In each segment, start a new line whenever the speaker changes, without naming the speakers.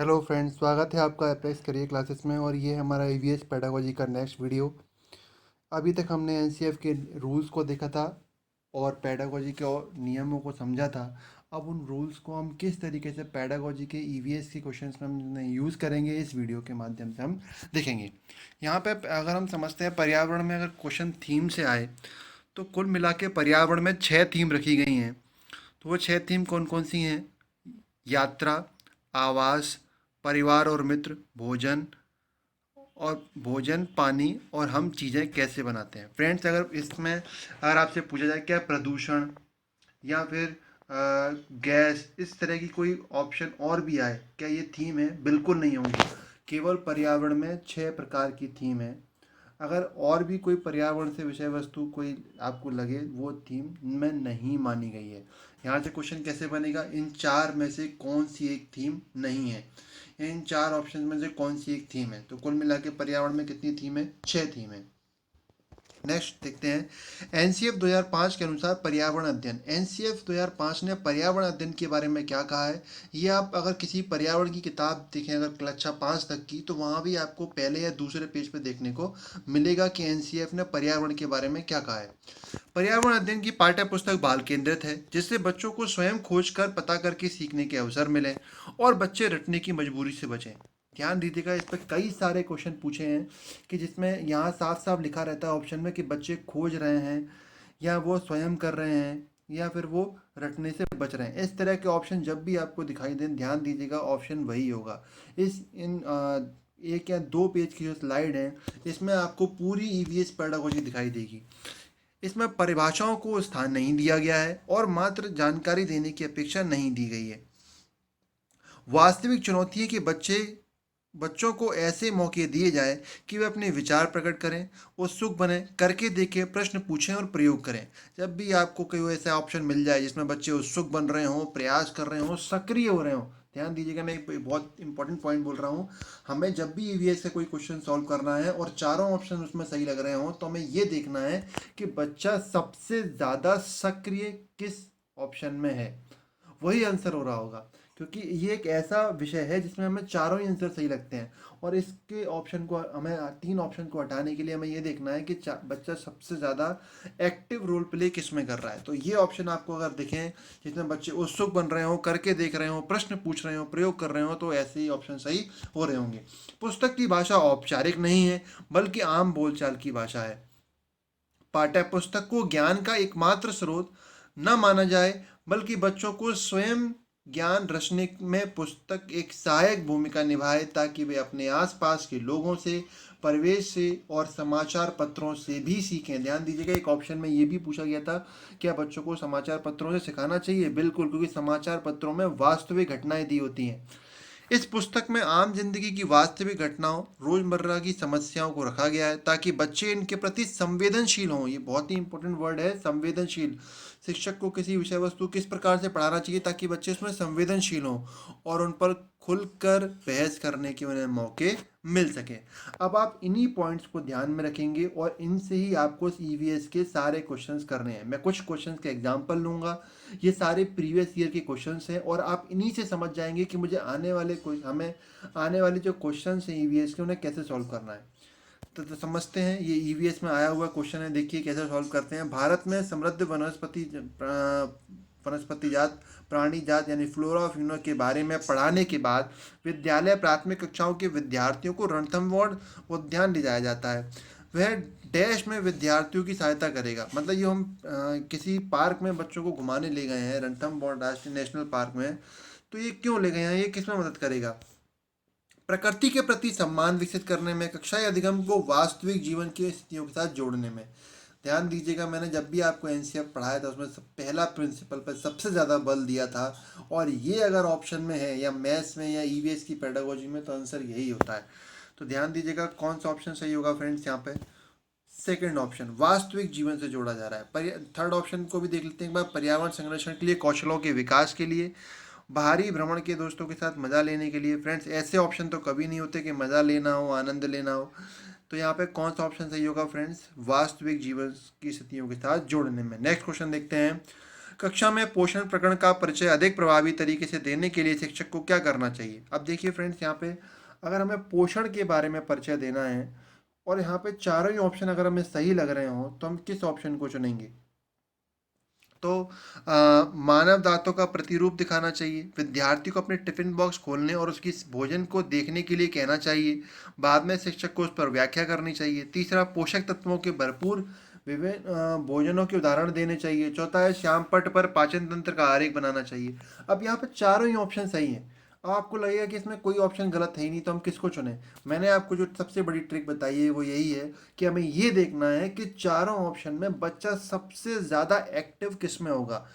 Hello friends, स्वागत है आपका एपेक्स करियर क्लासेस में। और ये हमारा ईवीएस पेडागोजी का नेक्स्ट वीडियो। अभी तक हमने एनसीएफ के रूल्स को देखा था और पेडागोजी के और नियमों को समझा था। अब उन रूल्स को हम किस तरीके से पेडागोजी के ईवीएस के क्वेश्चंस में हम यूज़ करेंगे, इस वीडियो के माध्यम से हम देखेंगे। यहाँ पे अगर हम समझते हैं पर्यावरण में अगर क्वेश्चन थीम से आए तो कुल मिला के पर्यावरण में 6 थीम रखी गई हैं। तो वो 6 थीम कौन कौन सी हैं? यात्रा, आवास, परिवार और मित्र, भोजन, पानी और हम चीज़ें कैसे बनाते हैं। फ्रेंड्स, अगर आपसे पूछा जाए क्या प्रदूषण या फिर गैस, इस तरह की कोई ऑप्शन और भी आए, क्या ये थीम है? बिल्कुल नहीं होंगी। केवल पर्यावरण में 6 प्रकार की थीम है। अगर और भी कोई पर्यावरण से विषय वस्तु कोई आपको लगे, वो थीम में नहीं मानी गई है। यहाँ से क्वेश्चन कैसे बनेगा? इन 4 में से कौन सी एक थीम नहीं है, इन 4 ऑप्शन में से कौन सी एक थीम है। तो कुल मिला के पर्यावरण में कितनी थीम है? 6 थीम है। नेक्स्ट देखते हैं, एनसीएफ 2005 के अनुसार पर्यावरण अध्ययन। एनसीएफ 2005 ने पर्यावरण अध्ययन के बारे में क्या कहा है? ये आप अगर किसी पर्यावरण की किताब देखें, अगर कक्षा 5 तक की, तो वहाँ भी आपको पहले या दूसरे पेज पे देखने को मिलेगा कि एनसीएफ ने पर्यावरण के बारे में क्या कहा है। पर्यावरण अध्ययन की पाठ्य पुस्तक बाल केंद्रित है, जिससे बच्चों को स्वयं खोज कर पता करके सीखने के अवसर मिले और बच्चे रटने की मजबूरी से बचें। ध्यान दीजिएगा, इस पर कई सारे क्वेश्चन पूछे हैं कि जिसमें यहाँ साफ साफ लिखा रहता है ऑप्शन में कि बच्चे खोज रहे हैं या वो स्वयं कर रहे हैं या फिर वो रटने से बच रहे हैं। इस तरह के ऑप्शन जब भी आपको दिखाई दें, ध्यान दीजिएगा, ऑप्शन वही होगा। इस इन एक या दो पेज की जो स्लाइड है, इसमें आपको पूरी ईवीएस पेडागोजी दिखाई देगी। इसमें परिभाषाओं को स्थान नहीं दिया गया है और मात्र जानकारी देने की अपेक्षा नहीं दी गई है। वास्तविक चुनौती है कि बच्चों को ऐसे मौके दिए जाए कि वे अपने विचार प्रकट करें, उत्सुक बने, करके देखें, प्रश्न पूछें और प्रयोग करें। जब भी आपको कोई ऐसा ऑप्शन मिल जाए जिसमें बच्चे उत्सुक बन रहे हों, प्रयास कर रहे हों, सक्रिय हो रहे हों, ध्यान दीजिएगा, मैं एक बहुत इंपॉर्टेंट पॉइंट बोल रहा हूँ। हमें जब भी ईवीएस का कोई क्वेश्चन सॉल्व करना है और चारों ऑप्शन उसमें सही लग रहे हों, तो हमें ये देखना है कि बच्चा सबसे ज़्यादा सक्रिय किस ऑप्शन में है, वही आंसर हो रहा होगा। क्योंकि ये एक ऐसा विषय है जिसमें हमें चारों ही आंसर सही लगते हैं और इसके ऑप्शन को हमें 3 ऑप्शन को हटाने के लिए हमें ये देखना है कि बच्चा सबसे ज़्यादा एक्टिव रोल प्ले किस में कर रहा है। तो ये ऑप्शन आपको अगर दिखें जिसमें बच्चे उत्सुक बन रहे हो, करके देख रहे हो, प्रश्न पूछ रहे हो, प्रयोग कर रहे हो, तो ऐसे ही ऑप्शन सही हो रहे होंगे। पुस्तक की भाषा औपचारिक नहीं है, बल्कि आम बोलचाल की भाषा है। पाठ्य पुस्तक को ज्ञान का एकमात्र स्रोत न माना जाए, बल्कि बच्चों को स्वयं ज्ञान रचने में पुस्तक एक सहायक भूमिका निभाए, ताकि वे अपने आसपास के लोगों से, परिवेश से और समाचार पत्रों से भी सीखें। ध्यान दीजिएगा, एक ऑप्शन में ये भी पूछा गया था, क्या बच्चों को समाचार पत्रों से सिखाना चाहिए? बिल्कुल, क्योंकि समाचार पत्रों में वास्तविक घटनाएं दी होती हैं। इस पुस्तक में आम जिंदगी की वास्तविक घटनाओं, रोजमर्रा की समस्याओं को रखा गया है, ताकि बच्चे इनके प्रति संवेदनशील हों। ये बहुत ही इंपॉर्टेंट वर्ड है, संवेदनशील। शिक्षक को किसी विषय वस्तु किस प्रकार से पढ़ाना चाहिए ताकि बच्चे उसमें संवेदनशील हों और उन पर खुलकर बहस करने के उन्हें मौके मिल सके। अब आप इन्हीं पॉइंट्स को ध्यान में रखेंगे और इनसे ही आपको ईवीएस के सारे क्वेश्चंस करने हैं। मैं कुछ क्वेश्चंस के एग्जांपल लूंगा, ये सारे प्रीवियस ईयर के क्वेश्चंस हैं और आप इन्हीं से समझ जाएंगे कि मुझे हमें आने वाले जो क्वेश्चंस हैं ईवीएस के, उन्हें कैसे सॉल्व करना है। तो समझते हैं, ये ईवीएस में आया हुआ क्वेश्चन है, देखिए कैसे सॉल्व करते हैं। भारत में समृद्ध वनस्पति जात, प्राणी जात यानी फ्लोरा ऑफ यूनो के बारे में पढ़ाने के बाद विद्यालय प्राथमिक कक्षाओं के विद्यार्थियों को रणथंभौर उद्यान ले जाया जाता है। वह डैश में विद्यार्थियों की सहायता करेगा। मतलब ये हम किसी पार्क में बच्चों को घुमाने ले गए हैं, रणथंभौर राष्ट्रीय नेशनल पार्क में, तो ये क्यों ले गए हैं, ये किस में मदद करेगा? प्रकृति के प्रति सम्मान विकसित करने में, कक्षा या अधिगम को वास्तविक जीवन की स्थितियों के साथ जोड़ने में। ध्यान दीजिएगा, मैंने जब भी आपको एनसीएफ पढ़ाया था उसमें पहला प्रिंसिपल पर सबसे ज़्यादा बल दिया था और ये अगर ऑप्शन में है या मैथ्स में या ईवीएस की पेडागोजी में, तो आंसर यही होता है। तो ध्यान दीजिएगा कौन सा ऑप्शन सही होगा फ्रेंड्स यहाँ पे? सेकंड ऑप्शन, वास्तविक जीवन से जोड़ा जा रहा है। थर्ड ऑप्शन को भी देख लेते हैं एक बार, पर्यावरण संरक्षण के लिए, कौशलों के विकास के लिए, बाहरी भ्रमण के दोस्तों के साथ मज़ा लेने के लिए। फ्रेंड्स, ऐसे ऑप्शन तो कभी नहीं होते कि मज़ा लेना हो, आनंद लेना हो। तो यहाँ पे कौन सा ऑप्शन सही होगा फ्रेंड्स? वास्तविक जीवन की स्थितियों के साथ जोड़ने में। नेक्स्ट क्वेश्चन देखते हैं, कक्षा में पोषण प्रकरण का परिचय अधिक प्रभावी तरीके से देने के लिए शिक्षक को क्या करना चाहिए? अब देखिए फ्रेंड्स, यहाँ पे अगर हमें पोषण के बारे में परिचय देना है और यहाँ पे चारों ही ऑप्शन अगर हमें सही लग रहे हो तो हम किस ऑप्शन को चुनेंगे? तो मानव दांतों का प्रतिरूप दिखाना चाहिए, विद्यार्थी को अपने टिफिन बॉक्स खोलने और उसकी भोजन को देखने के लिए कहना चाहिए, बाद में शिक्षक को उस पर व्याख्या करनी चाहिए। तीसरा, पोषक तत्वों के भरपूर विभिन्न भोजनों के उदाहरण देने चाहिए। चौथा है, श्याम पट्ट पर पाचन तंत्र का आरेख बनाना चाहिए। अब यहाँ पे चारों ही ऑप्शन सही हैं। अब आपको लगेगा कि इसमें कोई ऑप्शन गलत है ही नहीं, तो हम किसको चुनें? मैंने आपको जो सबसे बड़ी ट्रिक बताई है वो यही है कि हमें ये देखना है कि चारों ऑप्शन में बच्चा सबसे ज़्यादा एक्टिव किस में होगा,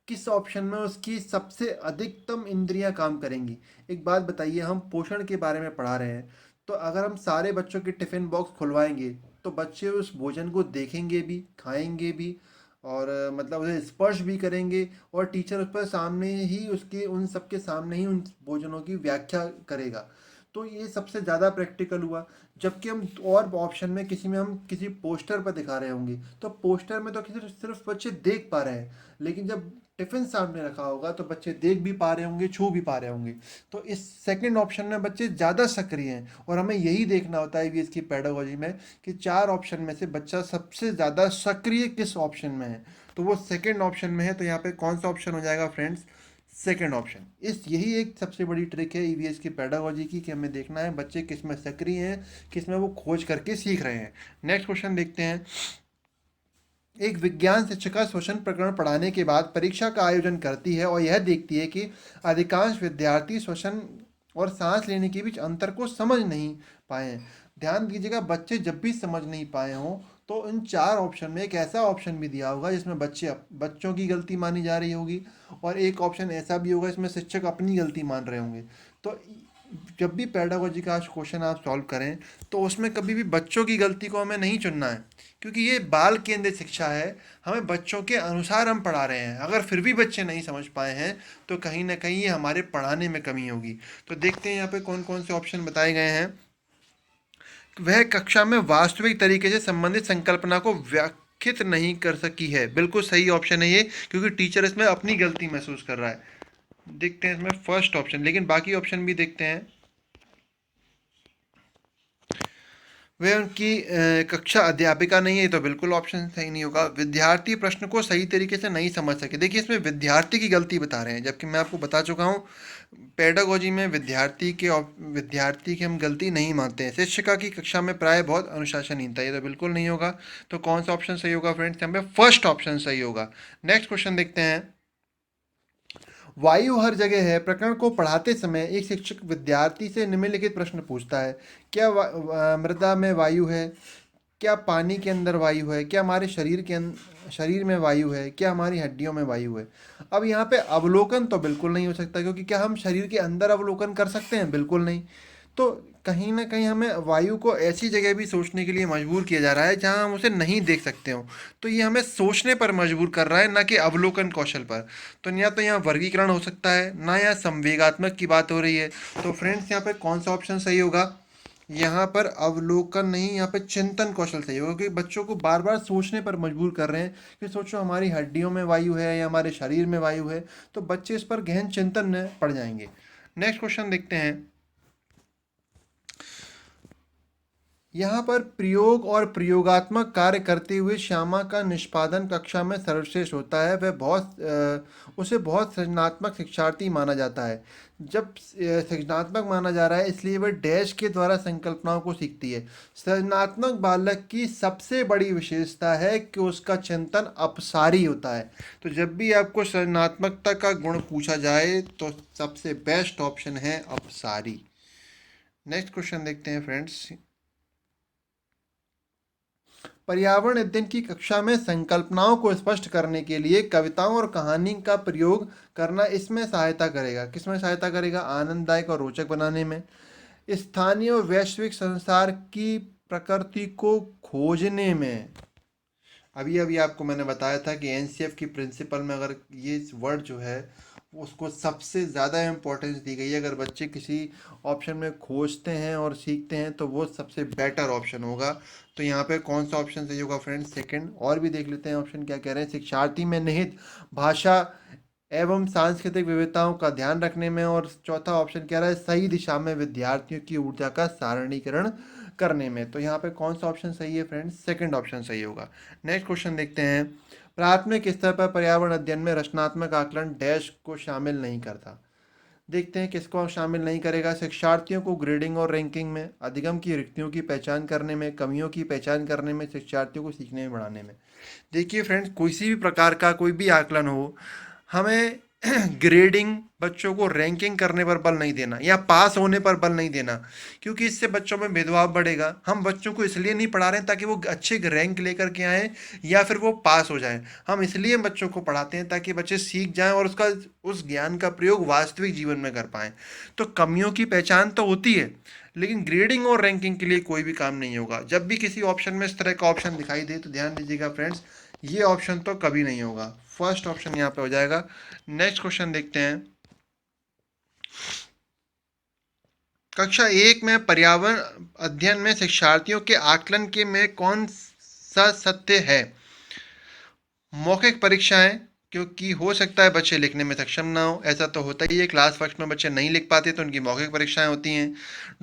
किस ऑप्शन में उसकी सबसे अधिकतम इंद्रियां काम करेंगी। एक बात बताइए, हम पोषण के बारे में पढ़ा रहे हैं, तो अगर हम सारे बच्चों के टिफ़िन बॉक्स खुलवाएंगे तो बच्चे उस भोजन को देखेंगे भी, खाएंगे भी और मतलब उसे स्पर्श भी करेंगे, और टीचर उस पर सामने ही उसके उन सबके सामने ही उन भोजनों की व्याख्या करेगा। तो ये सबसे ज़्यादा प्रैक्टिकल हुआ। जबकि हम और ऑप्शन में किसी में हम किसी पोस्टर पर दिखा रहे होंगे तो पोस्टर में तो किसी सिर्फ बच्चे देख पा रहे हैं, लेकिन जब टिफिन सामने रखा होगा तो बच्चे देख भी पा रहे होंगे, छू भी पा रहे होंगे। तो इस सेकंड ऑप्शन में बच्चे ज़्यादा सक्रिय हैं, और हमें यही देखना होता है ईवीएस की पेडागोजी में कि चार ऑप्शन में से बच्चा सबसे ज़्यादा सक्रिय किस ऑप्शन में है। तो वो सेकंड ऑप्शन में है, तो यहाँ पे कौन सा ऑप्शन हो जाएगा फ्रेंड्स? Second option. इस यही एक सबसे बड़ी ट्रिक है ईवीएस की पेडागोजी की कि हमें देखना है बच्चे किस में सक्रिय हैं, किस में वो खोज करके सीख रहे हैं। नेक्स्ट क्वेश्चन देखते हैं। एक विज्ञान शिक्षिका श्वसन प्रकरण पढ़ाने के बाद परीक्षा का आयोजन करती है और यह देखती है कि अधिकांश विद्यार्थी श्वसन और सांस लेने के बीच अंतर को समझ नहीं पाए हैं। ध्यान दीजिएगा, बच्चे जब भी समझ नहीं पाए हों तो इन चार ऑप्शन में एक ऐसा ऑप्शन भी दिया होगा जिसमें बच्चों की गलती मानी जा रही होगी, और एक ऑप्शन ऐसा भी होगा जिसमें शिक्षक अपनी गलती मान रहे होंगे। तो जब भी पेडागोजी का क्वेश्चन आप सॉल्व करें तो उसमें कभी भी बच्चों की गलती को हमें नहीं चुनना है, क्योंकि ये बाल केंद्रित शिक्षा है। हमें बच्चों के अनुसार हम पढ़ा रहे हैं। अगर फिर भी बच्चे नहीं समझ पाए हैं तो कहीं ना कहीं ये हमारे पढ़ाने में कमी होगी। तो देखते हैं यहाँ पे कौन कौन से ऑप्शन बताए गए हैं। वह कक्षा में वास्तविक तरीके से संबंधित संकल्पना को व्याख्यात नहीं कर सकी है। बिल्कुल सही ऑप्शन है ये, क्योंकि टीचर इसमें अपनी गलती महसूस कर रहा है। देखते हैं इसमें फर्स्ट ऑप्शन, लेकिन बाकी ऑप्शन भी देखते हैं। वह उनकी कक्षा अध्यापिका नहीं है, तो बिल्कुल ऑप्शन सही नहीं होगा। विद्यार्थी प्रश्न को सही तरीके से नहीं समझ सके। देखिए, इसमें विद्यार्थी की गलती बता रहे हैं, जबकि मैं आपको बता चुका हूँ पेडागोजी में विद्यार्थी की हम गलती नहीं मानते हैं। शिक्षिका की कक्षा में प्राय बहुत अनुशासनहीनता, ये तो बिल्कुल नहीं होगा। तो कौन सा ऑप्शन सही होगा फ्रेंड्स? यहाँ पे फर्स्ट ऑप्शन सही होगा। नेक्स्ट क्वेश्चन देखते हैं। वायु हर जगह है प्रकरण को पढ़ाते समय एक शिक्षक विद्यार्थी से निम्नलिखित प्रश्न पूछता है। क्या मृदा में वायु है? क्या पानी के अंदर वायु है? क्या हमारे शरीर में वायु है? क्या हमारी हड्डियों में वायु है? अब यहाँ पे अवलोकन तो बिल्कुल नहीं हो सकता, क्योंकि क्या हम शरीर के अंदर अवलोकन कर सकते हैं? बिल्कुल नहीं। तो कहीं ना कहीं हमें वायु को ऐसी जगह भी सोचने के लिए मजबूर किया जा रहा है जहां हम उसे नहीं देख सकते हो। तो ये हमें सोचने पर मजबूर कर रहा है, ना कि अवलोकन कौशल पर। तो या तो यहाँ वर्गीकरण हो सकता है, ना यहाँ संवेगात्मक की बात हो रही है। तो फ्रेंड्स, यहाँ पे कौन सा ऑप्शन सही होगा? यहाँ पर अवलोकन नहीं, यहाँ पे चिंतन कौशल सही होगा, क्योंकि बच्चों को बार बार सोचने पर मजबूर कर रहे हैं कि सोचो हमारी हड्डियों में वायु है या हमारे शरीर में वायु है। तो बच्चे इस पर गहन चिंतन में पड़ जाएंगे। नेक्स्ट क्वेश्चन देखते हैं। यहाँ पर प्रयोग और प्रयोगात्मक कार्य करते हुए श्यामा का निष्पादन कक्षा में सर्वश्रेष्ठ होता है। उसे बहुत सृजनात्मक शिक्षार्थी माना जाता है। जब सृजनात्मक माना जा रहा है इसलिए वह डैश के द्वारा संकल्पनाओं को सीखती है। सृजनात्मक बालक की सबसे बड़ी विशेषता है कि उसका चिंतन अपसारी होता है। तो जब भी आपको सृजनात्मकता का गुण पूछा जाए तो सबसे बेस्ट ऑप्शन है अपसारी। नेक्स्ट क्वेश्चन देखते हैं फ्रेंड्स। पर्यावरण अध्ययन की कक्षा में संकल्पनाओं को स्पष्ट करने के लिए कविताओं और कहानी का प्रयोग करना इसमें सहायता करेगा। किसमें सहायता करेगा? आनंददायक और रोचक बनाने में। स्थानीय और वैश्विक संसार की प्रकृति को खोजने में। अभी अभी आपको मैंने बताया था कि एनसीएफ की प्रिंसिपल में अगर ये वर्ड जो है उसको सबसे ज़्यादा इम्पोर्टेंस दी गई है। अगर बच्चे किसी ऑप्शन में खोजते हैं और सीखते हैं तो वो सबसे बेटर ऑप्शन होगा। तो यहाँ पे कौन सा ऑप्शन सही होगा फ्रेंड्स? सेकंड। और भी देख लेते हैं ऑप्शन क्या कह रहे हैं। शिक्षार्थी में निहित भाषा एवं सांस्कृतिक विविधताओं का ध्यान रखने में। और चौथा ऑप्शन कह रहा है सही दिशा में विद्यार्थियों की ऊर्जा का सारणीकरण करने में। तो यहाँ पे कौन सा ऑप्शन सही है फ्रेंड्स? सेकंड ऑप्शन सही होगा। नेक्स्ट क्वेश्चन देखते हैं। प्राथमिक स्तर पर पर्यावरण अध्ययन में रचनात्मक आकलन डैश को शामिल नहीं करता। देखते हैं किसको शामिल नहीं करेगा। शिक्षार्थियों को ग्रेडिंग और रैंकिंग में, अधिगम की रिक्तियों की पहचान करने में, कमियों की पहचान करने में, शिक्षार्थियों को सीखने में बढ़ाने में। देखिए फ्रेंड्स, किसी भी प्रकार का कोई भी आकलन हो, हमें ग्रेडिंग, बच्चों को रैंकिंग करने पर बल नहीं देना या पास होने पर बल नहीं देना, क्योंकि इससे बच्चों में भेदभाव बढ़ेगा। हम बच्चों को इसलिए नहीं पढ़ा रहे हैं ताकि वो अच्छे रैंक लेकर के आएँ या फिर वो पास हो जाएं। हम इसलिए बच्चों को पढ़ाते हैं ताकि बच्चे सीख जाएं और उसका उस ज्ञान का प्रयोग वास्तविक जीवन में कर पाएं। तो कमियों की पहचान तो होती है, लेकिन ग्रेडिंग और रैंकिंग के लिए कोई भी काम नहीं होगा। जब भी किसी ऑप्शन में इस तरह का ऑप्शन दिखाई दे तो ध्यान दीजिएगा फ्रेंड्स, ये ऑप्शन तो कभी नहीं होगा। फर्स्ट ऑप्शन यहाँ पे हो जाएगा। नेक्स्ट क्वेश्चन देखते हैं। कक्षा 1 में पर्यावरण अध्ययन में शिक्षार्थियों के आकलन के में कौन सा सत्य है? मौखिक परीक्षाएं, क्योंकि हो सकता है बच्चे लिखने में सक्षम ना हो, ऐसा तो होता ही है। क्लास फर्स्ट में बच्चे नहीं लिख पाते तो उनकी मौखिक परीक्षाएं होती हैं।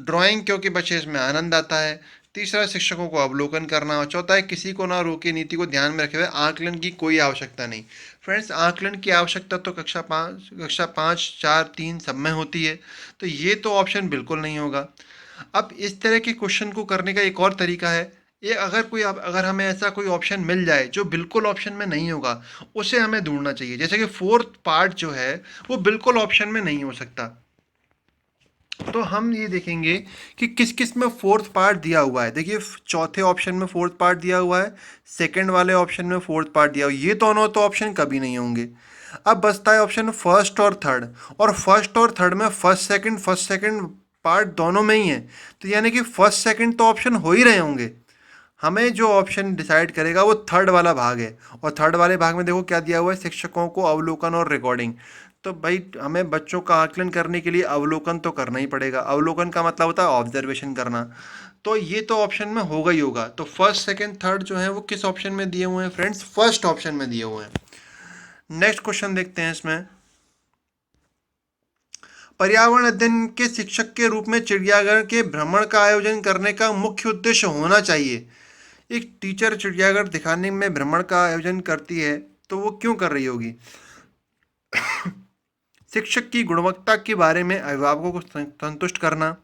ड्राइंग, क्योंकि बच्चे इसमें आनंद आता है। तीसरा, शिक्षकों को अवलोकन करना। और चौथा है किसी को ना रोके नीति को ध्यान में रखे हुए आकलन की कोई आवश्यकता नहीं। फ्रेंड्स, आकलन की आवश्यकता तो कक्षा पाँच चार तीन सब में होती है, तो ये तो ऑप्शन बिल्कुल नहीं होगा। अब इस तरह के क्वेश्चन को करने का एक और तरीका है। ये अगर हमें ऐसा कोई ऑप्शन मिल जाए जो बिल्कुल ऑप्शन में नहीं होगा, उसे हमें ढूंढना चाहिए। जैसे कि फोर्थ पार्ट जो है वो बिल्कुल ऑप्शन में नहीं हो सकता, तो हम ये देखेंगे कि किस किस में फोर्थ पार्ट दिया हुआ है। देखिए, चौथे ऑप्शन में फोर्थ पार्ट दिया हुआ है, सेकंड वाले ऑप्शन में फोर्थ पार्ट दिया हुआ है। ये दोनों तो ऑप्शन कभी नहीं होंगे। अब बचता है ऑप्शन फर्स्ट और थर्ड, और फर्स्ट और थर्ड में फर्स्ट सेकंड पार्ट दोनों में ही है। तो यानी कि फर्स्ट सेकंड तो ऑप्शन हो ही रहे होंगे। हमें जो ऑप्शन डिसाइड करेगा वो थर्ड वाला भाग है। और थर्ड वाले भाग में देखो क्या दिया हुआ है, शिक्षकों को अवलोकन और रिकॉर्डिंग। तो भाई, हमें बच्चों का आकलन करने के लिए अवलोकन तो करना ही पड़ेगा। अवलोकन का मतलब होता है ऑब्जर्वेशन करना। तो ये तो ऑप्शन में होगा ही होगा। तो फर्स्ट सेकंड थर्ड जो है वो किस ऑप्शन में दिए हुए हैं फ्रेंड्स? फर्स्ट ऑप्शन में दिए हुए हैं। नेक्स्ट क्वेश्चन देखते हैं इसमें। पर्यावरण अध्ययन के शिक्षक के रूप में चिड़ियाघर के भ्रमण का आयोजन करने का मुख्य उद्देश्य होना चाहिए। एक टीचर चिड़ियाघर दिखाने में भ्रमण का आयोजन करती है तो वो क्यों कर रही होगी? शिक्षक की गुणवत्ता के बारे में अभिभावकों को संतुष्ट करना,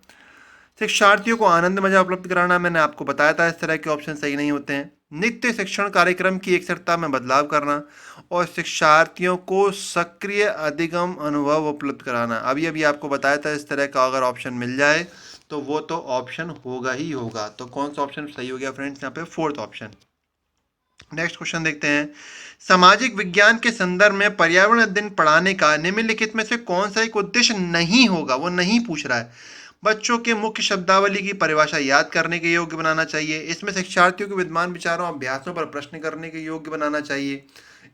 शिक्षार्थियों को आनंद मजा उपलब्ध कराना। मैंने आपको बताया था इस तरह के ऑप्शन सही नहीं होते हैं। नित्य शिक्षण कार्यक्रम की एकसरता में बदलाव करना, और शिक्षार्थियों को सक्रिय अधिगम अनुभव उपलब्ध कराना। अभी अभी आपको बताया था इस तरह का अगर ऑप्शन मिल जाए तो वो तो ऑप्शन होगा ही होगा। तो कौन सा ऑप्शन सही हो गया फ्रेंड्स? यहाँ पे फोर्थ ऑप्शन। नेक्स्ट क्वेश्चन देखते हैं। सामाजिक विज्ञान के संदर्भ में पर्यावरण अध्ययन पढ़ाने का निम्नलिखित में से कौन सा एक उद्देश्य नहीं होगा? वो नहीं पूछ रहा है। बच्चों के मुख्य शब्दावली की परिभाषा याद करने के योग्य बनाना चाहिए। इसमें शिक्षार्थियों के विद्यमान विचारों अभ्यासों पर प्रश्न करने के योग्य बनाना चाहिए।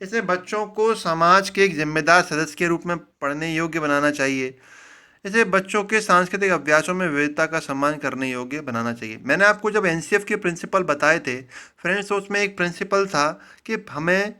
इसमें बच्चों को समाज के एक जिम्मेदार सदस्य के रूप में पढ़ने योग्य बनाना चाहिए। इसे बच्चों के सांस्कृतिक अभ्यासों में विविधता का सम्मान करने योग्य बनाना चाहिए। मैंने आपको जब एनसीएफ के प्रिंसिपल बताए थे फ्रेंड्स, तो उसमें एक प्रिंसिपल था कि हमें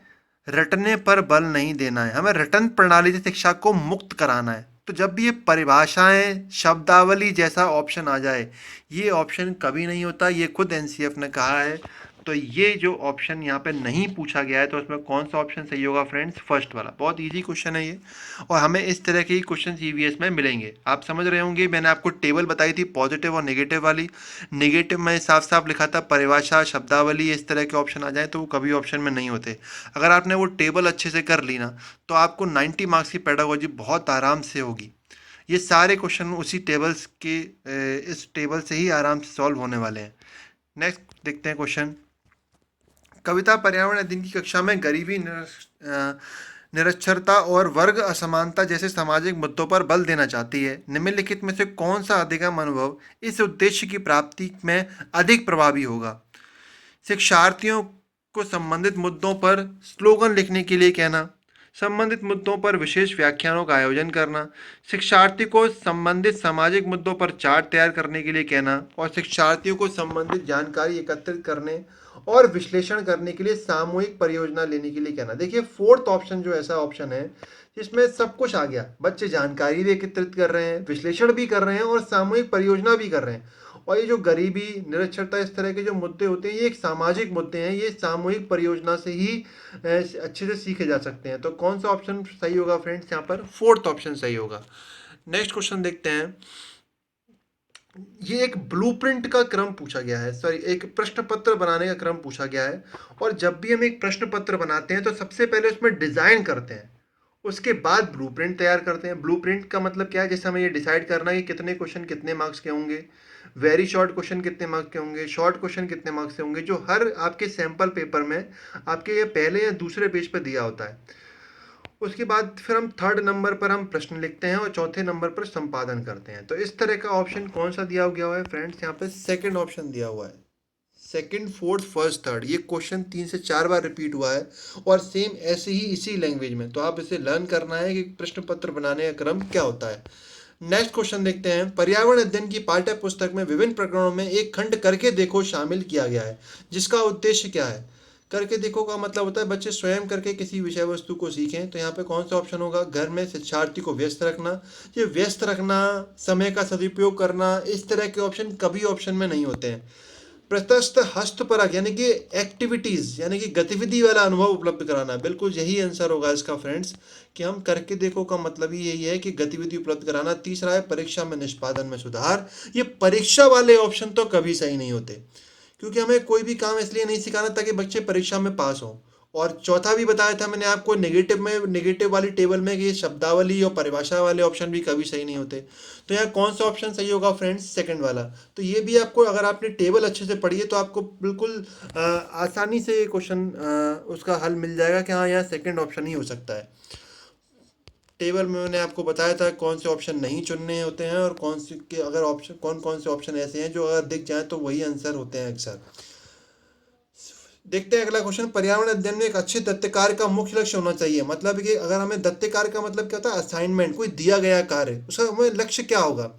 रटने पर बल नहीं देना है, हमें रटन प्रणाली से शिक्षा को मुक्त कराना है। तो जब भी ये परिभाषाएं, शब्दावली जैसा ऑप्शन आ जाए, ये ऑप्शन कभी नहीं होता, ये खुद एनसीएफ ने कहा है। तो ये जो ऑप्शन यहाँ पे नहीं पूछा गया है तो उसमें कौन सा ऑप्शन सही होगा फ्रेंड्स? फर्स्ट वाला। बहुत इजी क्वेश्चन है ये, और हमें इस तरह के क्वेश्चन ईवीएस में मिलेंगे। आप समझ रहे होंगे, मैंने आपको टेबल बताई थी पॉजिटिव और नेगेटिव वाली। नेगेटिव में साफ साफ लिखा था परिभाषा, शब्दावली, इस तरह के ऑप्शन आ जाए तो वो कभी ऑप्शन में नहीं होते। अगर आपने वो टेबल अच्छे से कर ली ना, तो आपको 90 मार्क्स की पेडागोजी बहुत आराम से होगी। ये सारे क्वेश्चन उसी टेबल्स के इस टेबल से ही आराम से सॉल्व होने वाले हैं। नेक्स्ट देखते हैं क्वेश्चन। कविता पर्यावरण अध्ययन की कक्षा में गरीबी, निरक्षरता और वर्ग असमानता जैसे सामाजिक मुद्दों पर बल देना चाहती है। निम्नलिखित में से कौन सा अधिगम अनुभव इस उद्देश्य की प्राप्ति में अधिक प्रभावी होगा? शिक्षार्थियों को संबंधित मुद्दों पर स्लोगन लिखने के लिए कहना, संबंधित मुद्दों पर विशेष व्याख्यानों का आयोजन करना, शिक्षार्थी को संबंधित सामाजिक मुद्दों पर चार्ट तैयार करने के लिए कहना और शिक्षार्थियों को संबंधित जानकारी एकत्रित करने और विश्लेषण करने के लिए सामूहिक परियोजना लेने के लिए कहना। देखिए फोर्थ ऑप्शन जो ऐसा ऑप्शन है जिसमें सब कुछ आ गया, बच्चे जानकारी भी एकत्रित कर रहे हैं, विश्लेषण भी कर रहे हैं और सामूहिक परियोजना भी कर रहे हैं। और ये जो गरीबी, निरक्षरता, इस तरह के जो मुद्दे होते हैं ये एक सामाजिक मुद्दे हैं, ये सामूहिक परियोजना से ही अच्छे से सीखे जा सकते हैं। तो कौन सा ऑप्शन सही होगा फ्रेंड्स? यहाँ पर फोर्थ ऑप्शन सही होगा। नेक्स्ट क्वेश्चन देखते हैं। ये एक ब्लूप्रिंट का क्रम पूछा गया है, सॉरी एक प्रश्न पत्र बनाने का क्रम पूछा गया है। और जब भी हम एक प्रश्न पत्र बनाते हैं तो सबसे पहले उसमें डिजाइन करते हैं, उसके बाद ब्लूप्रिंट तैयार करते हैं। ब्लूप्रिंट का मतलब क्या है? जैसे हमें ये डिसाइड करना है कि कितने क्वेश्चन कितने मार्क्स के होंगे, वेरी शॉर्ट क्वेश्चन कितने मार्क्स के होंगे, शॉर्ट क्वेश्चन कितने मार्क्स के होंगे, जो हर आपके सैंपल पेपर में आपके ये पहले या दूसरे पेज पर दिया होता है। उसके बाद फिर हम थर्ड नंबर पर हम प्रश्न लिखते हैं और चौथे नंबर पर संपादन करते हैं। तो इस तरह का ऑप्शन कौन सा दिया गया हुआ है फ्रेंड्स? यहाँ पे सेकंड ऑप्शन दिया हुआ है। सेकंड, फोर्थ, फर्स्ट, थर्ड, ये क्वेश्चन 3 से 4 बार रिपीट हुआ है और सेम ऐसे ही इसी लैंग्वेज में। तो आप इसे लर्न करना है कि प्रश्न पत्र बनाने का क्रम क्या होता है। नेक्स्ट क्वेश्चन देखते हैं। पर्यावरण अध्ययन की पाठ्य पुस्तक में विभिन्न प्रकरणों में एक खंड करके देखो शामिल किया गया है, जिसका उद्देश्य क्या है? करके देखो का मतलब होता है बच्चे स्वयं करके किसी विषय वस्तु को सीखें। तो यहाँ पे कौन सा ऑप्शन होगा? घर में शिक्षार्थी को व्यस्त रखना। ये व्यस्त रखना, समय का सदुपयोग करना, इस तरह के ऑप्शन कभी ऑप्शन में नहीं होते हैं। प्रशस्त हस्तपरक यानी कि एक्टिविटीज यानी कि गतिविधि वाला अनुभव उपलब्ध कराना, बिल्कुल यही आंसर होगा इसका फ्रेंड्स, कि हम करके देखो का मतलब ही यही है कि गतिविधि उपलब्ध कराना। तीसरा है परीक्षा में निष्पादन में सुधार। ये परीक्षा वाले ऑप्शन तो कभी सही नहीं होते, क्योंकि हमें कोई भी काम इसलिए नहीं सिखाना ताकि बच्चे परीक्षा में पास हों। और चौथा भी बताया था मैंने आपको नेगेटिव में, नेगेटिव वाली टेबल में, कि ये शब्दावली और परिभाषा वाले ऑप्शन भी कभी सही नहीं होते। तो यहाँ कौन सा ऑप्शन सही होगा फ्रेंड्स? सेकंड वाला। तो ये भी आपको, अगर आपने टेबल अच्छे से पढ़ी है तो आपको बिल्कुल आसानी से क्वेश्चन उसका हल मिल जाएगा कि हाँ यहाँ सेकंड ऑप्शन ही हो सकता है। टेबल में मैंने आपको बताया था कौन से ऑप्शन नहीं चुनने होते हैं और कौन से के अगर ऑप्शन, कौन कौन से ऑप्शन ऐसे हैं जो अगर दिख जाए तो वही आंसर होते हैं अक्सर। देखते हैं अगला क्वेश्चन। पर्यावरण अध्ययन में एक अच्छे दत्त कार्य का मुख्य लक्ष्य होना चाहिए। मतलब कि अगर हमें दत्त कार्य का मतलब क्या होता है? असाइनमेंट, कोई दिया गया कार्य, उसका हमें लक्ष्य क्या होगा?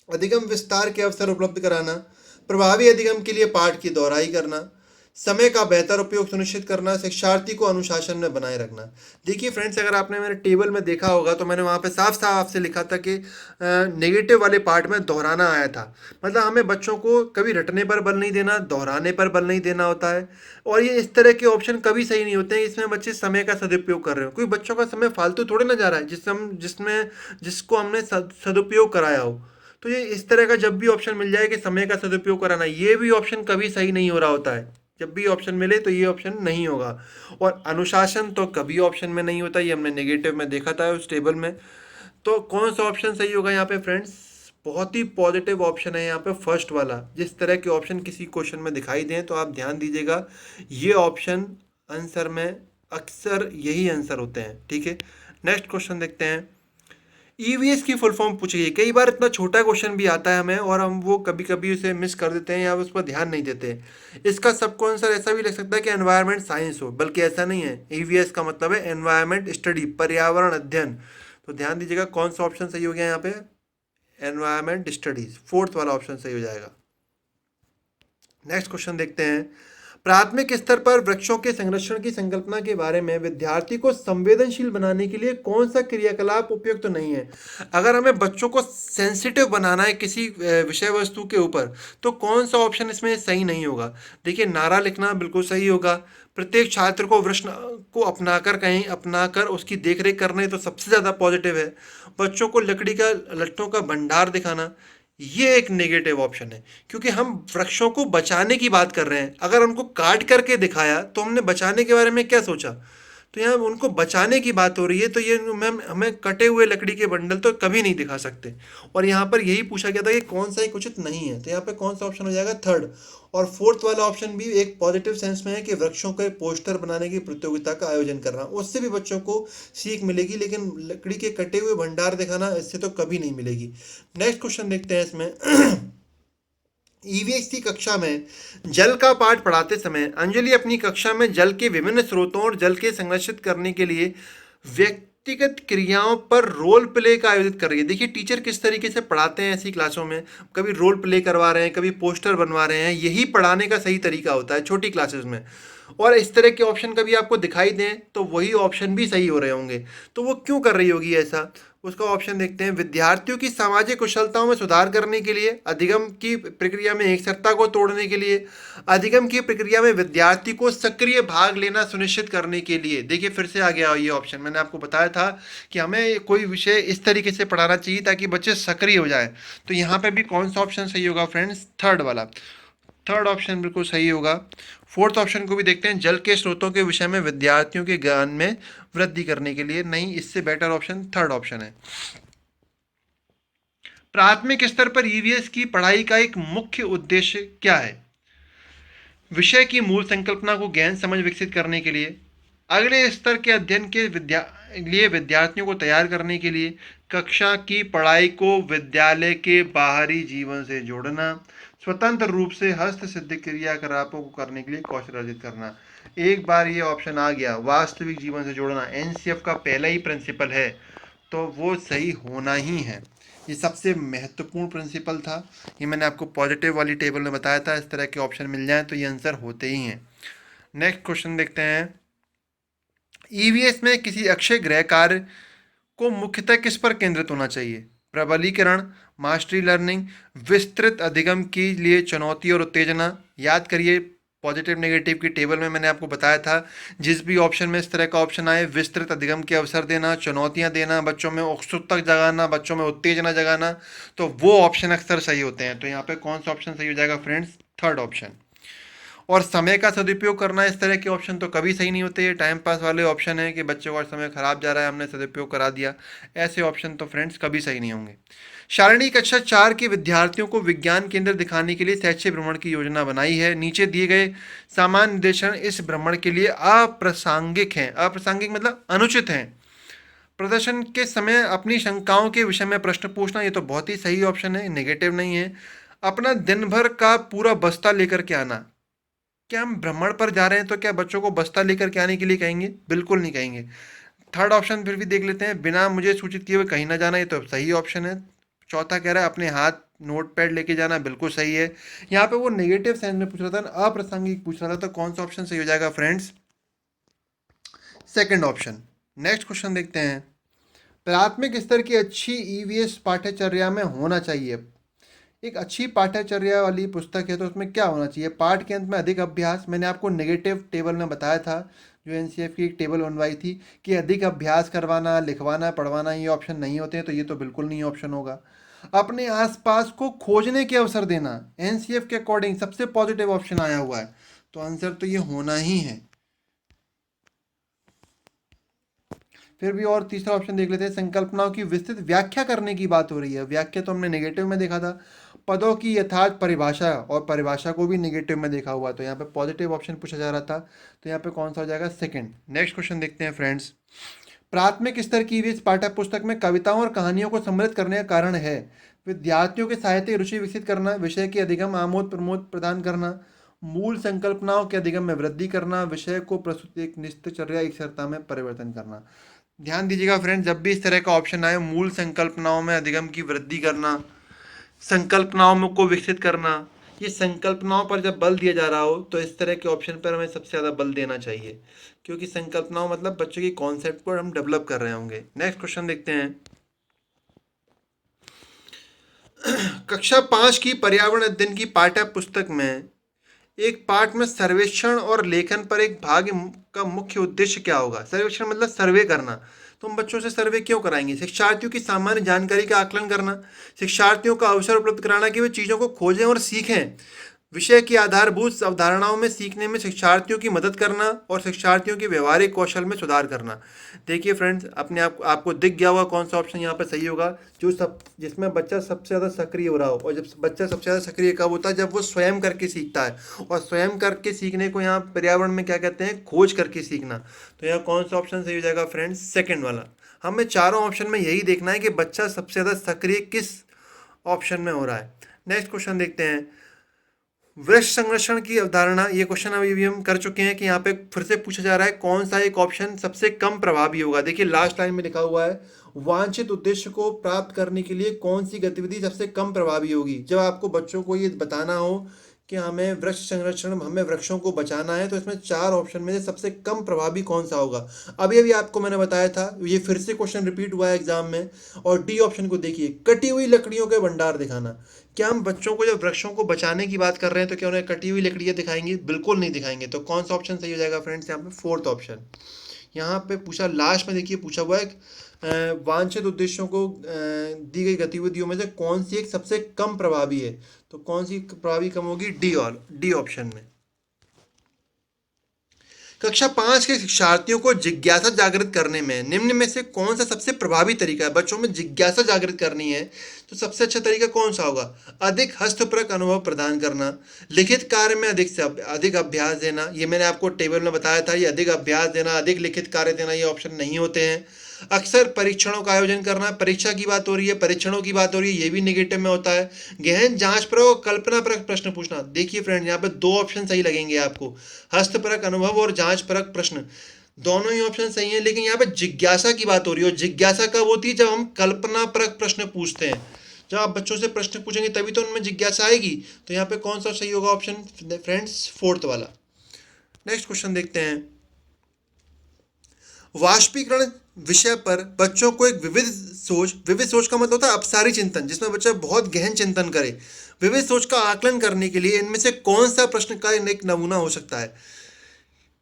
अधिगम विस्तार के अवसर उपलब्ध कराना, प्रभावी अधिगम के लिए पाठ की दोहराई करना, समय का बेहतर उपयोग सुनिश्चित करना, शिक्षार्थी को अनुशासन में बनाए रखना। देखिए फ्रेंड्स, अगर आपने मेरे टेबल में देखा होगा तो मैंने वहाँ पे साफ साफ आपसे लिखा था कि नेगेटिव वाले पार्ट में दोहराना आया था। मतलब हमें बच्चों को कभी रटने पर बल नहीं देना, दोहराने पर बल नहीं देना होता है। और ये इस तरह के ऑप्शन कभी सही नहीं होते हैं इसमें बच्चे समय का सदुपयोग कर रहे हो। कोई बच्चों का समय फालतू थोड़े ना जा रहा है जिसको हमने सदुपयोग कराया हो। तो ये इस तरह का जब भी ऑप्शन मिल जाए कि समय का सदुपयोग कराना, ये भी ऑप्शन कभी सही नहीं हो रहा होता है। जब भी ऑप्शन मिले तो ये ऑप्शन नहीं होगा। और अनुशासन तो कभी ऑप्शन में नहीं होता, ये हमने नेगेटिव में देखा था उस टेबल में। तो कौन सा ऑप्शन सही होगा यहाँ पे फ्रेंड्स? बहुत ही पॉजिटिव ऑप्शन है यहाँ पे फर्स्ट वाला। जिस तरह के ऑप्शन किसी क्वेश्चन में दिखाई दें तो आप ध्यान दीजिएगा, ये ऑप्शन आंसर में अक्सर यही आंसर होते हैं। ठीक है, नेक्स्ट क्वेश्चन देखते हैं। ईवीएस की फुल फॉर्म पूछी गई। कई बार इतना छोटा क्वेश्चन भी आता है हमें और हम वो कभी कभी उसे मिस कर देते हैं या उस पर ध्यान नहीं देते। इसका सबको आंसर ऐसा भी लग सकता है कि एनवायरनमेंट साइंस हो, बल्कि ऐसा नहीं है। ईवीएस का मतलब है एनवायरनमेंट स्टडी, पर्यावरण अध्ययन। तो ध्यान दीजिएगा कौन सा ऑप्शन सही हो गया यहाँ पे? एनवायरनमेंट स्टडीज, फोर्थ वाला ऑप्शन सही हो जाएगा। नेक्स्ट क्वेश्चन देखते हैं। प्राथमिक स्तर पर वृक्षों के संरक्षण की संकल्पना के बारे में विद्यार्थी को संवेदनशील बनाने के लिए कौन सा क्रियाकलाप उपयुक्त तो नहीं है? अगर हमें बच्चों को सेंसिटिव बनाना है किसी विषय वस्तु के ऊपर तो कौन सा ऑप्शन इसमें सही नहीं होगा? देखिए, नारा लिखना बिल्कुल सही होगा। प्रत्येक छात्र को वृक्ष को अपनाकर, कहीं अपनाकर उसकी देखरेख करना तो सबसे ज़्यादा पॉजिटिव है। बच्चों को लकड़ी का, लट्टों का भंडार दिखाना, ये एक नेगेटिव ऑप्शन है, क्योंकि हम वृक्षों को बचाने की बात कर रहे हैं। अगर उनको काट करके दिखाया तो हमने बचाने के बारे में क्या सोचा? तो यहाँ उनको बचाने की बात हो रही है, तो ये हमें कटे हुए लकड़ी के बंडल तो कभी नहीं दिखा सकते। और यहाँ पर यही पूछा गया था कि कौन सा एक उचित नहीं है, तो यहाँ पे कौन सा ऑप्शन हो जाएगा? थर्ड। और फोर्थ वाला ऑप्शन भी एक पॉजिटिव सेंस में है कि वृक्षों के पोस्टर बनाने की प्रतियोगिता का आयोजन करना, उससे भी बच्चों को सीख मिलेगी, लेकिन लकड़ी के कटे हुए भंडार दिखाना इससे तो कभी नहीं मिलेगी। नेक्स्ट क्वेश्चन देखते हैं इसमें। ईवीएस की कक्षा में जल का पाठ पढ़ाते समय अंजलि अपनी कक्षा में जल के विभिन्न स्रोतों और जल के संरक्षित करने के लिए व्यक्तिगत क्रियाओं पर रोल प्ले का आयोजित कर रही है। देखिए टीचर किस तरीके से पढ़ाते हैं ऐसी क्लासों में, कभी रोल प्ले करवा रहे हैं, कभी पोस्टर बनवा रहे हैं, यही पढ़ाने का सही तरीका होता है छोटी क्लासेस में। और इस तरह के ऑप्शन कभी आपको दिखाई दें तो वही ऑप्शन भी सही हो रहे होंगे। तो वो क्यों कर रही होगी ऐसा, उसका ऑप्शन देखते हैं। विद्यार्थियों की सामाजिक कुशलताओं में सुधार करने के लिए, अधिगम की प्रक्रिया में एकसरता को तोड़ने के लिए, अधिगम की प्रक्रिया में विद्यार्थी को सक्रिय भाग लेना सुनिश्चित करने के लिए। देखिए फिर से आ गया ये ऑप्शन, मैंने आपको बताया था कि हमें कोई विषय इस तरीके से पढ़ाना चाहिए ताकि बच्चे सक्रिय हो जाए। तो यहाँ पे भी कौन सा ऑप्शन सही होगा फ्रेंड्स, थर्ड वाला। थर्ड ऑप्शन बिल्कुल सही होगा। फोर्थ ऑप्शन को भी देखते हैं, जल के स्रोतों के विषय में विद्यार्थियों के ज्ञान में वृद्धि करने के लिए। नहीं, इससे बेटर ऑप्शन थर्ड ऑप्शन है। प्राथमिक स्तर पर ईवीएस की पढ़ाई का एक मुख्य उद्देश्य क्या है? विषय की मूल संकल्पना को ज्ञान समझ विकसित करने के लिए, अगले स्तर के अध्ययन के लिए विद्यार्थियों को तैयार करने के लिए, कक्षा की पढ़ाई को विद्यालय के बाहरी जीवन से जोड़ना, स्वतंत्र रूप से हस्त सिद्ध क्रियाकलापों को करने के लिए कौशल अर्जित करना। एक बार ये ऑप्शन आ गया, वास्तविक जीवन से जोड़ना एनसीएफ का पहला ही प्रिंसिपल है, तो वो सही होना ही है। ये सबसे महत्वपूर्ण प्रिंसिपल था। ये मैंने आपको पॉजिटिव वाली टेबल में बताया था, इस तरह के ऑप्शन मिल जाएं तो ये आंसर होते ही हैं। नेक्स्ट क्वेश्चन देखते हैं। ईवीएस में किसी अक्षय गृह कार्य को मुख्यतः किस पर केंद्रित होना चाहिए? प्रबलीकरण, मास्टरी लर्निंग, विस्तृत अधिगम के लिए चुनौती और उत्तेजना। याद करिए पॉजिटिव नेगेटिव की टेबल में मैंने आपको बताया था, जिस भी ऑप्शन में इस तरह का ऑप्शन आए, विस्तृत अधिगम के अवसर देना, चुनौतियां देना, बच्चों में उत्सुकता जगाना, बच्चों में उत्तेजना जगाना, तो वो ऑप्शन अक्सर सही होते हैं। तो यहाँ पे कौन सा ऑप्शन सही हो जाएगा फ्रेंड्स? Third option. और समय का सदुपयोग करना, इस तरह के ऑप्शन तो कभी सही नहीं होते। ये टाइम पास वाले ऑप्शन है कि बच्चों का समय खराब जा रहा है, हमने सदुपयोग करा दिया, ऐसे ऑप्शन तो फ्रेंड्स कभी सही नहीं होंगे। शारीरिक कक्षा 4 के विद्यार्थियों को विज्ञान केंद्र दिखाने के लिए शैक्षिक भ्रमण की योजना बनाई है। नीचे दिए गए सामान्य निर्देशन इस भ्रमण के लिए अप्रासंगिक हैं। अप्रासंगिक मतलब अनुचित हैं। प्रदर्शन के समय अपनी शंकाओं के विषय में प्रश्न पूछना, ये तो बहुत ही सही ऑप्शन है, नेगेटिव नहीं है। अपना दिन भर का पूरा बस्ता लेकर के आना, क्या हम भ्रमण पर जा रहे हैं तो क्या बच्चों को बस्ता लेकर के आने के लिए कहेंगे? बिल्कुल नहीं कहेंगे। थर्ड ऑप्शन फिर भी देख लेते हैं, बिना मुझे सूचित किए हुए कहीं ना जाना, ये तो सही ऑप्शन है। चौथा कह रहा है अपने हाथ नोट पैड लेके जाना, बिल्कुल सही है। यहाँ पे वो नेगेटिव सेंस में पूछ रहा था, अप्रासंगिक पूछ रहा था, तो कौन सा ऑप्शन सही हो जाएगा friends? Second option. Next question देखते हैं। प्राथमिक स्तर की अच्छी ईवीएस पाठ्यचर्या में होना चाहिए। एक अच्छी पाठ्यचर्या वाली पुस्तक है तो उसमें क्या होना चाहिए? पाठ के अंत में अधिक अभ्यास, मैंने आपको नेगेटिव टेबल में बताया था, जो एनसीएफ की एक टेबल बनवाई थी कि अधिक अभ्यास करवाना, लिखवाना, पढ़वाना, ये ऑप्शन नहीं होते हैं, तो ये तो बिल्कुल नहीं ऑप्शन होगा। अपने आसपास को खोजने के अवसर देना, एनसीएफ के अकॉर्डिंग सबसे पॉजिटिव ऑप्शन आया हुआ है, तो आंसर तो ये होना ही है। फिर भी और तीसरा ऑप्शन देख लेते हैं, संकल्पनाओं की विस्तृत व्याख्या करने की बात हो रही है। व्याख्या तो हमने नेगेटिव में देखा था। पदों की यथार्थ परिभाषा, और परिभाषा को भी नेगेटिव में देखा हुआ, तो यहाँ पे पॉजिटिव ऑप्शन पूछा जा रहा था, तो यहाँ पे कौन सा हो जाएगा? सेकंड। नेक्स्ट क्वेश्चन देखते हैं फ्रेंड्स। प्राथमिक स्तर की इस पाठ्य पुस्तक में कविताओं और कहानियों को सम्मिलित करने का कारण है विद्यार्थियों के साहित्य रुचि विकसित करना, विषय के अधिगम आमोद प्रमोद प्रदान करना, मूल संकल्पनाओं के अधिगम में वृद्धि करना, विषय को प्रस्तुत एक निश्चितचर्या एक सरता में परिवर्तन करना। ध्यान दीजिएगा फ्रेंड्स, जब भी इस तरह का ऑप्शन आए, मूल संकल्पनाओं में अधिगम की वृद्धि करना, संकल्पनाओं में को विकसित करना, ये संकल्पनाओं पर जब बल दिया जा रहा हो तो इस तरह के ऑप्शन पर हमें सबसे ज़्यादा बल देना चाहिए, क्योंकि संकल्पनाओं मतलब बच्चों की कॉन्सेप्ट को हम डेवलप कर रहे होंगे। नेक्स्ट क्वेश्चन देखते हैं। कक्षा 5 की पर्यावरण अध्ययन की पाठ्य पुस्तक में एक पाठ में सर्वेक्षण और लेखन पर एक भाग का मुख्य उद्देश्य क्या होगा? सर्वेक्षण मतलब सर्वे करना, तो हम बच्चों से सर्वे क्यों कराएंगे? शिक्षार्थियों की सामान्य जानकारी का आकलन करना, शिक्षार्थियों का अवसर उपलब्ध कराना कि वे चीज़ों को खोजें और सीखें, विषय की आधारभूत अवधारणाओं में सीखने में शिक्षार्थियों की मदद करना और शिक्षार्थियों के व्यवहारिक कौशल में सुधार करना। देखिए फ्रेंड्स, अपने आपको दिख गया होगा कौन सा ऑप्शन यहाँ पर सही होगा, जिसमें बच्चा सबसे ज़्यादा सक्रिय हो रहा हो। और जब बच्चा सबसे ज़्यादा सक्रिय कब होता है? जब वो स्वयं करके सीखता है, और स्वयं करके सीखने को यहाँ पर्यावरण में क्या कहते हैं? खोज करके सीखना। तो यहाँ कौन सा ऑप्शन सही हो जाएगा फ्रेंड्स? सेकेंड वाला। हमें चारों ऑप्शन में यही देखना है कि बच्चा सबसे ज़्यादा सक्रिय किस ऑप्शन में हो रहा है। नेक्स्ट क्वेश्चन देखते हैं। वृक्ष संरक्षण की अवधारणा, ये क्वेश्चन अभी भी हम कर चुके हैं कि यहाँ पे फिर से पूछा जा रहा है कौन सा एक ऑप्शन सबसे कम प्रभावी होगा। देखिए लास्ट लाइन में लिखा हुआ है वांछित उद्देश्य को प्राप्त करने के लिए कौन सी गतिविधि सबसे कम प्रभावी होगी। जब आपको बच्चों को ये बताना हो कि हमें वृक्ष संरक्षण, हमें वृक्षों को बचाना है, तो इसमें 4 ऑप्शन में से सबसे कम प्रभावी कौन सा होगा। अभी अभी आपको मैंने बताया था, ये फिर से क्वेश्चन रिपीट हुआ है एग्जाम में। और डी ऑप्शन को देखिए, कटी हुई लकड़ियों के भंडार दिखाना। क्या हम बच्चों को जब वृक्षों को बचाने की बात कर रहे हैं तो क्या उन्हें कटी हुई लकड़ियां दिखाएंगे? बिल्कुल नहीं दिखाएंगे। तो कौन सा ऑप्शन सही हो जाएगा फ्रेंड्स? यहाँ पे फोर्थ ऑप्शन। यहाँ पे पूछा, लास्ट में देखिए पूछा हुआ है वांछित उद्देश्यों को दी गई गतिविधियों में से कौन सी एक सबसे कम प्रभावी है। तो कौन सी प्रभावी कम होगी? डी ऑप्शन में। कक्षा 5 के शिक्षार्थियों को जिज्ञासा जागृत करने में निम्न में से कौन सा सबसे प्रभावी तरीका है? बच्चों में जिज्ञासा जागृत करनी है तो सबसे अच्छा तरीका कौन सा होगा? अधिक हस्तपरक अनुभव प्रदान करना, लिखित कार्य में अधिक से अधिक अभ्यास देना। ये मैंने आपको टेबल में बताया था, ये अधिक अभ्यास देना, अधिक लिखित कार्य देना, ये ऑप्शन नहीं होते हैं। अक्सर परीक्षणों का आयोजन करना, परीक्षा की बात हो रही है, परीक्षणों की बात हो रही है, ये भी निगेटिव में होता है। गहन जांचपरक और कल्पनापरक प्रश्न पूछना। देखिए फ्रेंड, यहाँ पे 2 ऑप्शन सही लगेंगे आपको, हस्तपरक अनुभव और जांचपरक प्रश्न। दोनों ही ऑप्शन सही हैं, लेकिन यहाँ पे जिज्ञासा की बात हो रही है। और जिज्ञासा कब होती है? जब हम कल्पनापरक प्रश्न पूछते हैं। जब आप बच्चों से प्रश्न पूछेंगे तभी तो उनमें जिज्ञासा आएगी। तो यहाँ पे कौन सा सही होगा ऑप्शन फ्रेंड्स? फोर्थ वाला। नेक्स्ट क्वेश्चन देखते हैं। वाष्पीकरण विषय पर बच्चों को एक विविध सोच का मतलब होता है अपसारी चिंतन, जिसमें बच्चा बहुत गहन चिंतन करे। विविध सोच का आकलन करने के लिए इनमें से कौन सा प्रश्न का एक नमूना हो सकता है?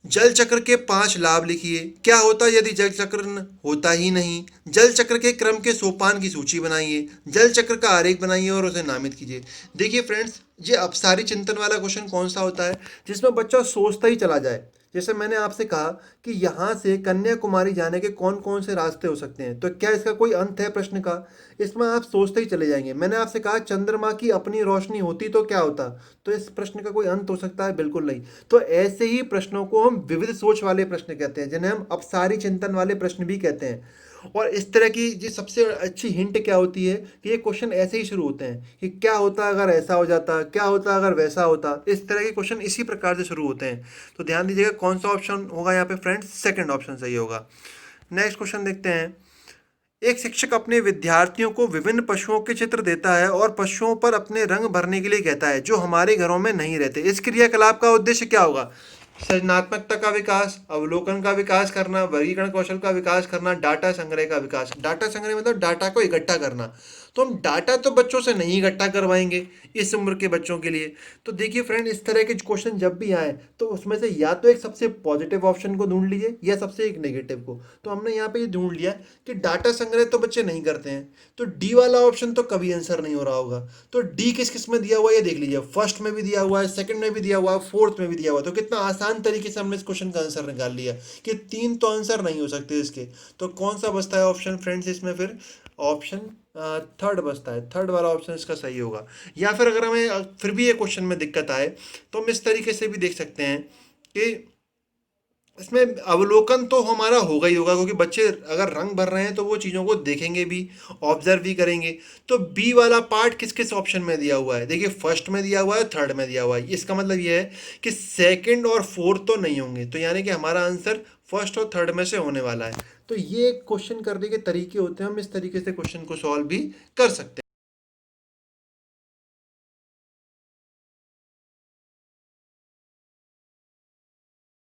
जल चक्र के 5 लाभ लिखिए। क्या होता यदि जल चक्र होता ही नहीं? जल चक्र के क्रम के सोपान की सूची बनाइए। जल चक्र का आरेख बनाइए और उसे नामित कीजिए। देखिए फ्रेंड्स, ये अपसारी चिंतन वाला क्वेश्चन कौन सा होता है? जिसमें बच्चा सोचता ही चला जाए। जैसे मैंने आपसे कहा कि यहाँ से कन्याकुमारी जाने के कौन कौन से रास्ते हो सकते हैं, तो क्या इसका कोई अंत है प्रश्न का? इसमें आप सोचते ही चले जाएंगे। मैंने आपसे कहा चंद्रमा की अपनी रोशनी होती तो क्या होता, तो इस प्रश्न का कोई अंत हो सकता है? बिल्कुल नहीं। तो ऐसे ही प्रश्नों को हम विविध सोच वाले प्रश्न कहते हैं, जिन्हें हम अपसारी चिंतन वाले प्रश्न भी कहते हैं। और इस तरह की जो सबसे अच्छी हिंट क्या होती है कि ये क्वेश्चन ऐसे ही शुरू होते हैं कि क्या होता अगर ऐसा हो जाता, क्या होता अगर वैसा होता। इस तरह के क्वेश्चन इसी प्रकार से शुरू होते हैं। तो ध्यान दीजिएगा कौन सा ऑप्शन होगा यहाँ पे फ्रेंड्स? सेकंड ऑप्शन सही होगा। नेक्स्ट क्वेश्चन देखते हैं। एक शिक्षक अपने विद्यार्थियों को विभिन्न पशुओं के चित्र देता है और पशुओं पर अपने रंग भरने के लिए कहता है जो हमारे घरों में नहीं रहते। इस क्रियाकलाप का उद्देश्य क्या होगा? सृजनात्मकता का विकास, अवलोकन का विकास करना, वर्गीकरण कौशल का विकास करना, डाटा संग्रह का विकास। डाटा संग्रह मतलब डाटा को इकट्ठा करना। तो हम डाटा तो बच्चों से नहीं इकट्ठा करवाएंगे इस उम्र के बच्चों के लिए। तो देखिए फ्रेंड, इस तरह के क्वेश्चन जब भी आए तो उसमें से या तो एक सबसे पॉजिटिव ऑप्शन को ढूंढ लीजिए या सबसे एक नेगेटिव को। तो हमने यहाँ पे ये ढूंढ लिया कि डाटा संग्रह तो बच्चे नहीं करते हैं, तो डी वाला ऑप्शन तो कभी आंसर नहीं हो रहा होगा। तो डी किस किस में दिया हुआ है ये देख लीजिए। फर्स्ट में भी दिया हुआ है, सेकंड में भी दिया हुआ है, फोर्थ में भी दिया हुआ है। तो कितना आसान तरीके से हमने इस क्वेश्चन का आंसर निकाल लिया कि 3 तो आंसर नहीं हो सकते इसके। तो कौन सा बचता है ऑप्शन फ्रेंड्स इसमें? फिर ऑप्शन थर्ड बचता है। थर्ड वाला ऑप्शन इसका सही होगा। या फिर अगर हमें फिर भी ये क्वेश्चन में दिक्कत आए तो हम इस तरीके से भी देख सकते हैं कि इसमें अवलोकन तो हमारा होगा ही होगा, क्योंकि बच्चे अगर रंग भर रहे हैं तो वो चीज़ों को देखेंगे भी, ऑब्जर्व भी करेंगे। तो बी वाला पार्ट किस किस ऑप्शन में दिया हुआ है? देखिए फर्स्ट में दिया हुआ है, थर्ड में दिया हुआ है। इसका मतलब ये है कि सेकंड और फोर्थ तो नहीं होंगे। तो यानी कि हमारा आंसर फर्स्ट और थर्ड में से होने वाला है। तो ये क्वेश्चन करने के तरीके होते हैं, हम इस तरीके से क्वेश्चन को सॉल्व भी कर सकते हैं।